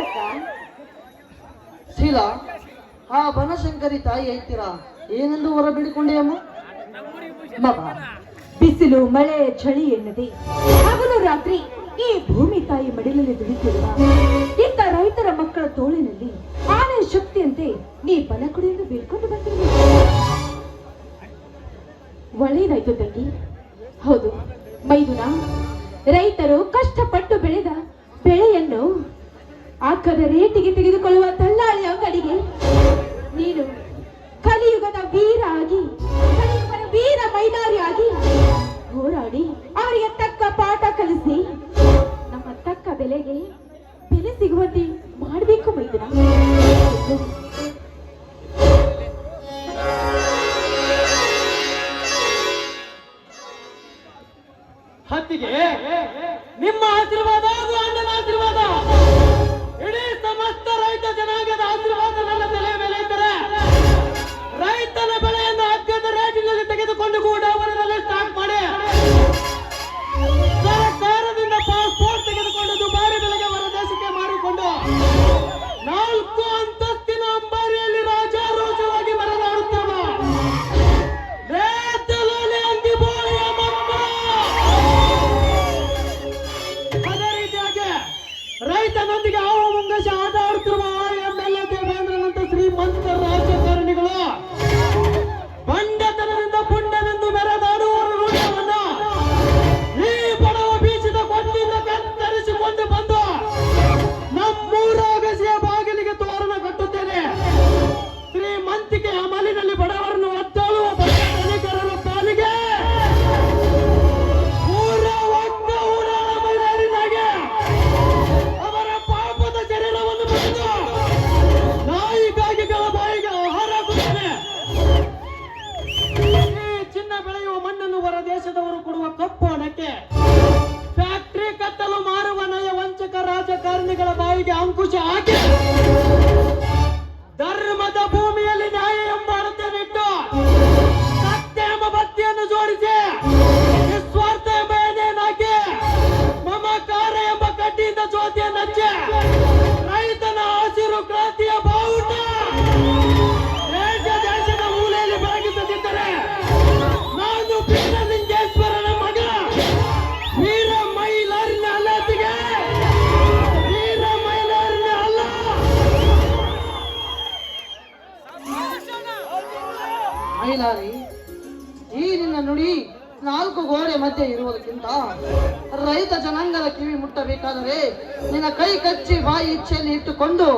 ಅಕ್ಕ? ಶೀಲಾ, ಆ ಬನಶಂಕರಿ ತಾಯಿ ಐತೀರಾ ಏನೆಂದು ಹೊರ ಬಿಡಿಕೊಂಡೆಯಮ್ಮ? ಮಗ, ಬಿಸಿಲು ಮಳೆ ಚಳಿ ಎನ್ನದೆ ಹಗಲು ರಾತ್ರಿ ಈ ಭೂಮಿ ತಾಯಿ ಮಡಿಲಲ್ಲಿ ದುಡಿತಿರುವ ಇಂಥ ರೈತರ ಮಕ್ಕಳ ತೋಳಿನಲ್ಲಿ ಆನೆ ಶಕ್ತಿಯಂತೆ ನೀ ಬಲ ಕುಡಿಯಲು ಬೀಳ್ಕೊಂಡು ಬಂದಿರುವ ಒಳ್ಳೆಯದಾಯ್ತು ತಂಗಿ. ಹೌದು ಮೈದುನ, ರೈತರು ಕಷ್ಟಪಟ್ಟು ಬೆಳೆದ ಬೆಳೆಯನ್ನು ಆಕದ ರೇಟಿಗೆ ತೆಗೆದುಕೊಳ್ಳುವ ದಲ್ಲಾಳಿ ಅಂಗಡಿಗೆ ನೀನು ಕಲಿಯುಗದ ವೀರ ಆಗಿ, ಕಲಿಯುಗದ ವೀರ ಮೈದಾರಿಯಾಗಿ ಹೋರಾಡಿ ಅವರಿಗೆ ತಕ್ಕ ಪಾಠ ಕಲಿಸಿ ನಮ್ಮ ತಕ್ಕ ಬೆಲೆ ಸಿಗುವಂತೆ ಮಾಡಬೇಕು ಮೈದುನ. ಹತ್ತಿಗೆ ನಿಮ್ಮ ಆಶೀರ್ವಾದ ಹಾಗೂ ಅಣ್ಣನ ಆಶೀರ್ವಾದ, ಇಡೀ ಸಮಸ್ತ ರೈತ ಜನಾಂಗದ ಆಶೀರ್ವಾದ ನನ್ನ ತಲೆ ಮೇಲೆ ಇದ್ದರೆ ರೈತನ ಬೆಳೆಯನ್ನು ಅಗ್ಗದ ರೇಟಿನಲ್ಲಿ ತೆಗೆದುಕೊಂಡು ಕೂಡ ಅವರಲ್ಲಿ ಸ್ಟಾರ್ಟ್ ಮಾಡಿ ಸರ್ಕಾರದಿಂದ ಪಾಸ್ಪೋರ್ಟ್ ತೆಗೆದುಕೊಂಡು ದುಬಾರಿ ಬೆಲೆಗೆ ಹೊರ ದೇಶಕ್ಕೆ ಮಾರಿಕೊಂಡು 4 ಅಂತಸ್ತಿನ ಅಂಬಾರಿಯಲ್ಲಿ ರಾಜಾರೋಷವಾಗಿ ಮೆರೆದಾಡುತ್ತೇವೆ. ರೈತನೊಂದಿಗೆ ಆವ ಮುಂಗಸ ಆಟ ಆಡುತ್ತಿರುವ MLA ದೇವೇಂದ್ರನಂತ ಶ್ರೀಮಂತ ರಾಜಕಾರಣಿಗಳು ಬಂಡತನದಿಂದ ಪುಂಡನೆಂದು ಮೆರೆದಾಡುವ ರೂಢವನ್ನು ಈ ಬಡವ ಬೀಜದ ಕೊಂಡಿಂದ ಕತ್ತರಿಸಿಕೊಂಡು ಬಂದು ನಮ್ಮೂರ ಅಗಸಿಯ ಬಾಗಿಲಿಗೆ ತೋರಣ ಕಟ್ಟುತ್ತೇನೆ. ಶ್ರೀಮಂತಿಕೆಯ ಅಮಲಿನಲ್ಲಿ ಬಡವರನ್ನು ಒತ್ತಾಳುವ ಧನಿಕರರ ಪಾಲಿಗೆ ದೇಶದವರು ಕೊಡುವ ಕಪ್ಪು ಹಣಕ್ಕೆ ಫ್ಯಾಕ್ಟರಿ ಕಟ್ಟಲು ಮಾರುವ ನಯ ವಂಚಕ ರಾಜಕಾರಣಿಗಳ ಬಾಯಿಗೆ ಅಂಕುಶ ಹಾಕಿ ಧರ್ಮದ ಭೂಮಿಯಲ್ಲಿ ನ್ಯಾಯ ಎಂಬ ಅಳತೆನಿಟ್ಟು ಸತ್ಯ ಎಂಬ ಬತ್ತಿಯನ್ನು ಜೋಡಿಸಿ ನಿಸ್ವಾರ್ಥ ಎಂಬ ಎಣ್ಣೆಯನ್ನಾಕಿ ಮಮಕಾರ ಎಂಬ ಕಡ್ಡಿಯಿಂದ ಜ್ಯೋತಿಯನ್ನು ಹಚ್ಚಿ ರೈತನ ಹಸಿರು ಕ್ರಾಂತಿಯ ಬಾವುಟ ದೇಶದ ಮೂಲೆಯಲ್ಲಿ ಬೆಳಗಿಸದಿದ್ದರೆ ನಾನು ಬೀರಲಿಂಗೇಶ್ವರನ ಮಗ ವೀರ ಮೈಲಾರಿನ ಅಲ್ಲತಿಗೆ ವೀರ ಮೈಲಾರಿನ ಅಲ್ಲ. ಮೈಲಾರಿ, ಈ ನಿನ್ನ ನುಡಿ 4 ಗೋಡೆ ಮಧ್ಯೆ ಇರುವುದಕ್ಕಿಂತ ರೈತ ಜನಾಂಗದ ಕಿವಿ ಮುಟ್ಟಬೇಕಾದರೆ ನಿನ್ನ ಕೈ ಕಚ್ಚಿ ಬಾಯಿ ಇಚ್ಛೆಯಲ್ಲಿ ಇಟ್ಟುಕೊಂಡು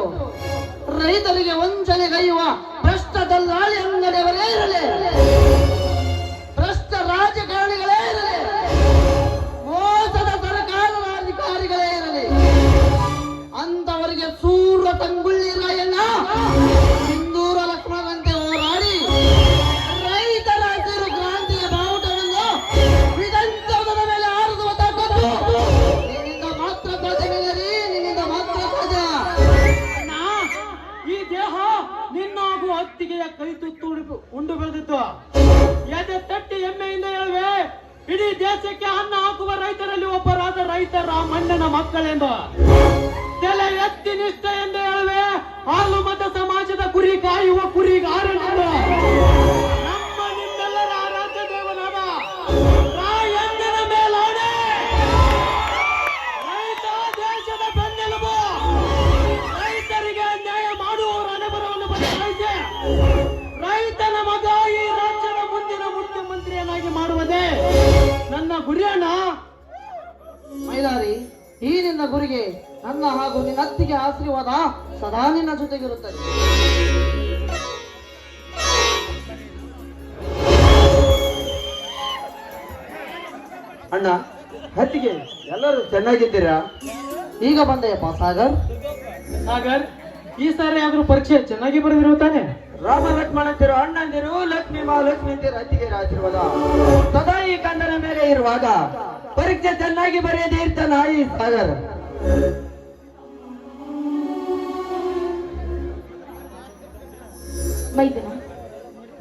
ರೈತರಿಗೆ ವಂಚನೆಗೈಯುವ ಭ್ರಷ್ಟ ದಲ್ಲಾಳಿ ಅಂಗಡಿಯವರೇ ಇರಲಿ, ಭ್ರಷ್ಟ ರಾಜಕಾರಣಿಗಳೇ ಇರಲಿ, ಮೋಸದ ಸರ್ಕಾರದ ಅಧಿಕಾರಿಗಳೇ ಇರಲಿ, ಅಂತವರಿಗೆ ಸೂರ್ಯ ತಂಗುಳ್ಳಿ ರಾಯಣ್ಣ ಸಿಂಧೂರ ಲಕ್ಷ್ಮಣರಂತೆ ಹೋರಾಡಿ ರೈತರ ಹಸಿರು ಕ್ರಾಂತಿಯ ಬಾವುಟವನ್ನು ವಿಧಾನಸೌಧದ ಮೇಲೆ ಆರಿಸುವ ತಕ್ಕದ್ದು ನಿನ್ನಿಂದ ಮಾತ್ರ ಸಾಧ್ಯ. ನಿನ್ನಿಂದ ಮಾತ್ರ ಸಾಧ್ಯ. ಈ ದೇಹ ನಿನ್ನ ಹಾಗೂ ಅತ್ತಿಗೆಯ ಕೈ ತುತ್ತು ಉಂಡು ಬೆಳೆದಿತ್ತು. ಎದೆ ತಟ್ಟಿ ಹೆಮ್ಮೆಯಿಂದ ಹೇಳುವೆ, ಇಡೀ ದೇಶಕ್ಕೆ ಅನ್ನ ಹಾಕುವ ರೈತರಲ್ಲಿ ಒಬ್ಬರಾದ ರೈತರ ಮಣ್ಣನ ಮಕ್ಕಳೆಂದು ತಲೆ ಎತ್ತಿ ನಿಷ್ಠೆ ಎಂದು ಹೇಳುವೆ, ಹಾಲು ಮತ ಸಮಾಜದ ಕುರಿ ಕಾಯುವ ಕುರಿಗಾರನೆಂದು ನಮ್ಮ ನಿಮ್ಮೆಲ್ಲರ ಆರಾಧ್ಯ ದೇವನಾದ ರಾಯಣ್ಣನ ಮೇಲಾಣೆ ರೈತ ದೇಶದ ಬೆನ್ನೆಲುಬು, ರೈತರಿಗೆ ನ್ಯಾಯ ಮಾಡುವವರ ಅನುಭವವನ್ನು ಬದಲಾಯಿಸಿ ರೈತನ ಮಗ ಈ ರಾಜ್ಯದ ಮುಂದಿನ ಮುಖ್ಯಮಂತ್ರಿಯನ್ನಾಗಿ ಮಾಡುವುದೇ ನನ್ನ ಗುರಿಯಣ್ಣ. ಮೈಲಾರಿ, ಈ ನಿನ್ನ ಗುರಿಗೆ ನನ್ನ ಹಾಗೂ ನಿನ್ನ ಅತ್ತಿಗೆ ಆಶೀರ್ವಾದ ಸದಾ ನಿನ್ನ ಜೊತೆಗಿರುತ್ತದೆ. ಅಣ್ಣ, ಹತ್ತಿಗೆ ಎಲ್ಲರೂ ಚೆನ್ನಾಗಿದ್ದೀರಾ? ಈಗ ಬಂದೆಯಪ್ಪ ಸಾಗರ್. ಸಾಗರ್, ಈ ಸಾರಿ ಆದ್ರೂ ಪರೀಕ್ಷೆ ಚೆನ್ನಾಗಿ ಬರೆದಿರುತ್ತಾನೆ. ರಾಮ ಲಕ್ಷ್ಮಣಂತಿರು ಅಣ್ಣಂದಿರು ಲಕ್ಷ್ಮೀ ಮಹಾಲಕ್ಷ್ಮಿಂತಿರು ಅತ್ತಿಗೆ ಆಶೀರ್ವಾದ ಸದಾ ಈ ಕಂದನ ಮೇಲೆ ಇರುವಾಗ ಪರೀಕ್ಷೆ ಚೆನ್ನಾಗಿ ಬರೆಯದೇ ಇರ್ತಾನ ಈ ಸಾಗರ್. ಮೈದನ,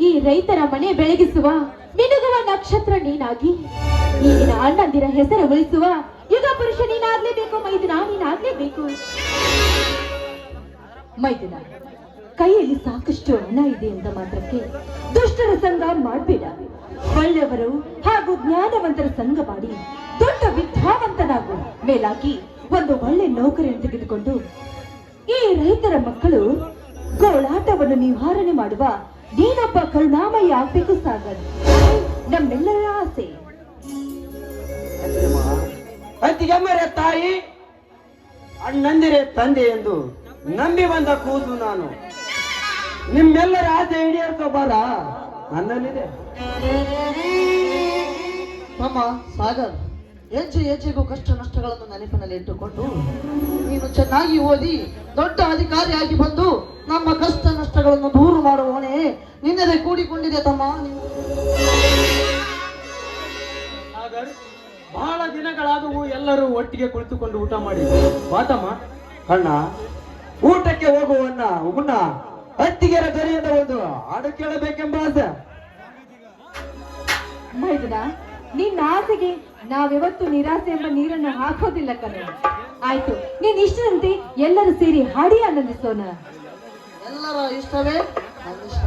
ಈ ರೈತರ ಮನೆ ಬೆಳಗಿಸುವ ಮಿನುಗುವ ನಕ್ಷತ್ರ ನೀನಾಗಿ ಈಗಿನ ಅಣ್ಣಂದಿರ ಹೆಸರು ಉಳಿಸುವ ಯುಗ ಪುರುಷ ನೀನಾಗ್ಲೇಬೇಕು ಮೈದನ, ನೀನಾಗ್ಲೇಬೇಕು. ಮೈದುನ, ಕೈಯಲ್ಲಿ ಸಾಕಷ್ಟು ಹಣ ಇದೆ ಎಂದ ಮಾತ್ರಕ್ಕೆ ದುಷ್ಟರ ಸಂಘ ಮಾಡಬೇಡ. ಒಳ್ಳೆಯವರು ಹಾಗೂ ಜ್ಞಾನವಂತರ ಸಂಘ ಮಾಡಿ ದೊಡ್ಡ ವಿದ್ಯಾವಂತನಾಗು. ಮೇಲಾಗಿ ಒಂದು ಒಳ್ಳೆ ನೌಕರಿಯನ್ನು ತೆಗೆದುಕೊಂಡು ಈ ರೈತರ ಮಕ್ಕಳು ಗೋಳಾಟವನ್ನು ನಿವಾರಣೆ ಮಾಡುವ ನೀನೊಬ್ಬ ಕರುಣಾಮಯಿ ಆಗ್ಬೇಕು ಸಾಗರ್. ನಮ್ಮೆಲ್ಲರ ಆಸೆ. ಅತ್ತಿಗೆಮ್ಮರೆ ತಾಯಿ, ಅಣ್ಣಂದಿರೇ ತಂದೆ ಎಂದು ನಂಬಿ ಬಂದ ಕೂಸು ನಾನು. ನಿಮ್ಮೆಲ್ಲರ ಆಸೆ ಈಡೇರಿಸೋ ಬರ ನನ್ನಲ್ಲಿದೆ. ತಮ್ಮ ಸಾಗರ್, ಹೆಜ್ಜೆಗೂ ಕಷ್ಟ ನಷ್ಟಗಳನ್ನು ನೆನಪಿನಲ್ಲಿ ಇಟ್ಟುಕೊಂಡು ನೀನು ಚೆನ್ನಾಗಿ ಓದಿ ದೊಡ್ಡ ಅಧಿಕಾರಿಯಾಗಿ ಬಂದು ನಮ್ಮ ಕಷ್ಟ ನಷ್ಟಗಳನ್ನು ದೂರ ಮಾಡುವವನೇ ನಿನ್ನದೇ ಕೂಡಿಕೊಂಡಿದೆ ತಮ್ಮ. ಸಾಗರ್, ಬಹಳ ದಿನಗಳಾದವು ಎಲ್ಲರೂ ಒಟ್ಟಿಗೆ ಕುಳಿತುಕೊಂಡು ಊಟ ಮಾಡಿ ಬಾತಮ್ಮ. ಅಣ್ಣ, ಊಟಕ್ಕೆ ಹೋಗುವಣ್ಣ ಮುನ್ನ ಅತ್ತಿಗೆರ ದರಿಯಿಂದ ಒಂದು ಹಾಡು ಕೇಳಬೇಕೆಂಬ ಆಸೆ. ಮೈದುನ, ನಿನ್ನ ಆಸೆಗೆ ನಾವಿವತ್ತು ನಿರಾಸೆ ಎಂಬ ನೀರನ್ನು ಹಾಕೋದಿಲ್ಲ ಕಣ. ಆಯ್ತು, ನೀನ್ ಇಷ್ಟದಂತೆ ಎಲ್ಲರೂ ಸೇರಿ ಹಾಡಿ ಆನಂದಿಸೋಣ. ಎಲ್ಲರ ಇಷ್ಟವೇ ನನ್ನ ಇಷ್ಟ.